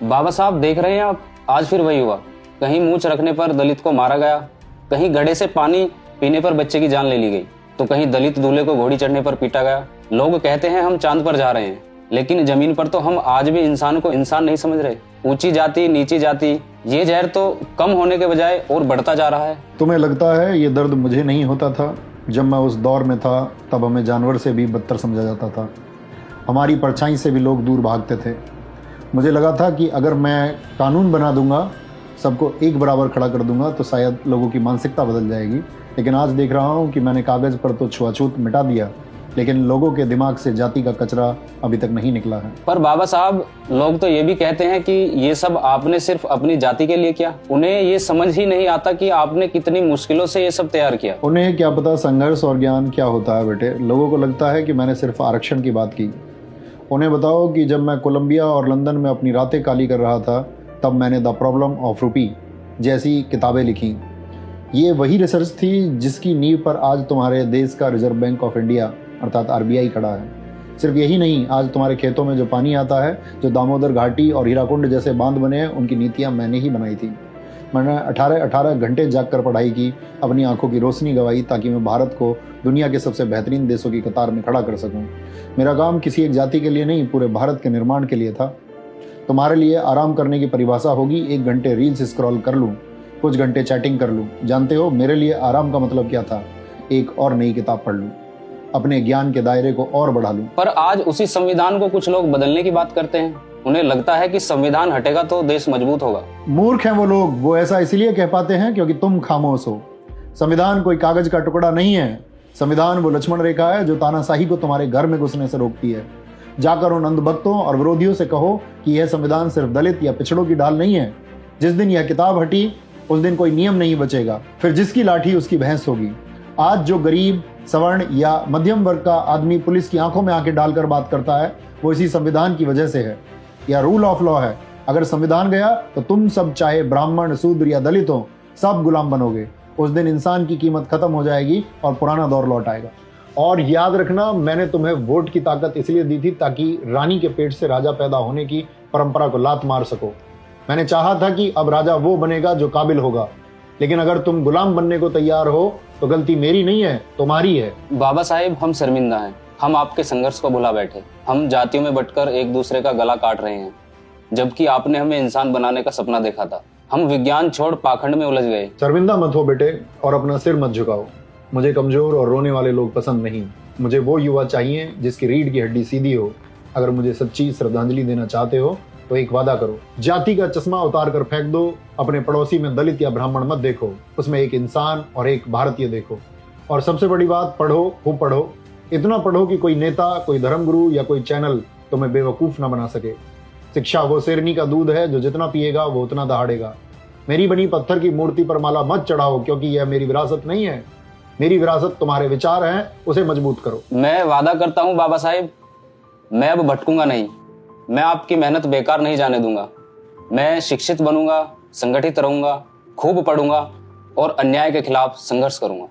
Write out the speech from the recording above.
बाबा साहब देख रहे हैं आप, आज फिर वही हुआ। कहीं मूंछ रखने पर दलित को मारा गया, कहीं घड़े से पानी पीने पर बच्चे की जान ले ली गई, तो कहीं दलित दूल्हे को घोड़ी चढ़ने पर पीटा गया। लोग कहते हैं हम चांद पर जा रहे हैं, लेकिन जमीन पर तो हम आज भी इंसान को इंसान नहीं समझ रहे। ऊंची जाति नीची जाति, ये जहर तो कम होने के बजाय और बढ़ता जा रहा है। तुम्हें लगता है ये दर्द मुझे नहीं होता था? जब मैं उस दौर में था तब हमें जानवर से भी बदतर समझा जाता था, हमारी परछाई से भी लोग दूर भागते थे। मुझे लगा था कि अगर मैं कानून बना दूंगा, सबको एक बराबर खड़ा कर दूंगा, तो शायद लोगों की मानसिकता बदल जाएगी। लेकिन आज देख रहा हूँ कि मैंने कागज़ पर तो छुआछूत मिटा दिया, लेकिन लोगों के दिमाग से जाति का कचरा अभी तक नहीं निकला है। पर बाबा साहब, लोग तो ये भी कहते हैं कि ये सब आपने सिर्फ अपनी जाति के लिए किया। उन्हें ये समझ ही नहीं आता कि आपने कितनी मुश्किलों से ये सब तैयार किया। उन्हें क्या पता संघर्ष और ज्ञान क्या होता है बेटे। लोगों को लगता है कि मैंने सिर्फ आरक्षण की बात की। उन्हें बताओ कि जब मैं कोलंबिया और लंदन में अपनी रातें काली कर रहा था, तब मैंने द प्रॉब्लम ऑफ रूपी जैसी किताबें लिखी। ये वही रिसर्च थी जिसकी नींव पर आज तुम्हारे देश का रिजर्व बैंक ऑफ इंडिया अर्थात RBI खड़ा है। सिर्फ यही नहीं, आज तुम्हारे खेतों में जो पानी आता है, जो दामोदर घाटी और हीराकुंड जैसे बांध बने हैं, उनकी नीतियां मैंने ही बनाई थी। मैंने 18 घंटे जागकर पढ़ाई की, अपनी आंखों की रोशनी गंवाई, ताकि मैं भारत को दुनिया के सबसे बेहतरीन देशों की कतार में खड़ा कर सकूं। मेरा काम किसी एक जाति के लिए नहीं, पूरे भारत के निर्माण के लिए था। तुम्हारे लिए आराम करने की परिभाषा होगी 1 घंटे रील्स स्क्रॉल कर लूँ, कुछ घंटे चैटिंग कर लूँ। जानते हो मेरे लिए आराम का मतलब क्या था? एक और नई किताब पढ़ लूँ, अपने ज्ञान के दायरे को और बढ़ा लूं। पर आज उसी संविधान को कुछ लोग बदलने की बात करते हैं। उन्हें लगता है कि संविधान हटेगा तो देश मजबूत होगा। मूर्ख हैं वो लोग। वो ऐसा इसलिए कह पाते हैं क्योंकि तुम खामोश हो। संविधान कोई कागज का टुकड़ा नहीं है। संविधान वो लक्ष्मण रेखा है जो तानाशाही को तुम्हारे घर में घुसने से रोकती है। जाकर उन अंधभक्तों और विरोधियों से कहो कि यह संविधान सिर्फ दलित या पिछड़ों की ढाल नहीं है। जिस दिन यह किताब हटी, उस दिन कोई नियम नहीं बचेगा। फिर जिसकी लाठी उसकी भैंस होगी। आज जो गरीब, सवर्ण या मध्यम वर्ग का आदमी पुलिस की आंखों में आंखें डालकर बात करता है, वो इसी संविधान की वजह से है। या रूल ऑफ लॉ है। अगर संविधान गया तो तुम सब, चाहे ब्राह्मण, शूद्र या दलित हो, सब गुलाम बनोगे। उस दिन इंसान की कीमत खत्म हो जाएगी और पुराना दौर लौट आएगा। और याद रखना, मैंने तुम्हें वोट की ताकत इसलिए दी थी ताकि रानी के पेट से राजा पैदा होने की परंपरा को लात मार सको। मैंने चाहा था कि अब राजा वो बनेगा जो काबिल होगा। लेकिन अगर तुम गुलाम बनने को तैयार हो तो गलती मेरी नहीं है, तुम्हारी है। बाबा साहेब, हम शर्मिंदा हैं। हम आपके संघर्ष को भुला बैठे। हम जातियों में बंटकर एक दूसरे का गला काट रहे हैं, जबकि आपने हमें इंसान बनाने का सपना देखा था। हम विज्ञान छोड़ पाखंड में उलझ गए। शर्मिंदा मत हो बेटे, और अपना सिर मत झुकाओ। मुझे कमजोर और रोने वाले लोग पसंद नहीं। मुझे वो युवा चाहिए जिसकी रीढ़ की हड्डी सीधी हो। अगर मुझे सच्ची श्रद्धांजलि देना चाहते हो तो एक वादा करो, जाति का चश्मा उतार कर फेंक दो। अपने पड़ोसी में दलित या ब्राह्मण मत देखो, उसमें एक इंसान और एक भारतीय देखो। और सबसे बड़ी बात, पढ़ो, खूब पढ़ो। इतना पढ़ो कि कोई नेता, कोई धर्मगुरु या कोई चैनल तुम्हें बेवकूफ ना बना सके। शिक्षा वो शेरनी का दूध है जो जितना पिएगा वो उतना दहाड़ेगा। मेरी बनी पत्थर की मूर्ति पर माला मत चढ़ाओ, क्योंकि यह मेरी विरासत नहीं है। मेरी विरासत तुम्हारे विचार हैं, उसे मजबूत करो। मैं वादा करता हूँ बाबा साहेब, मैं अब भटकूंगा नहीं। मैं आपकी मेहनत बेकार नहीं जाने दूंगा। मैं शिक्षित बनूंगा, संगठित रहूंगा, खूब पढ़ूंगा और अन्याय के खिलाफ संघर्ष करूंगा।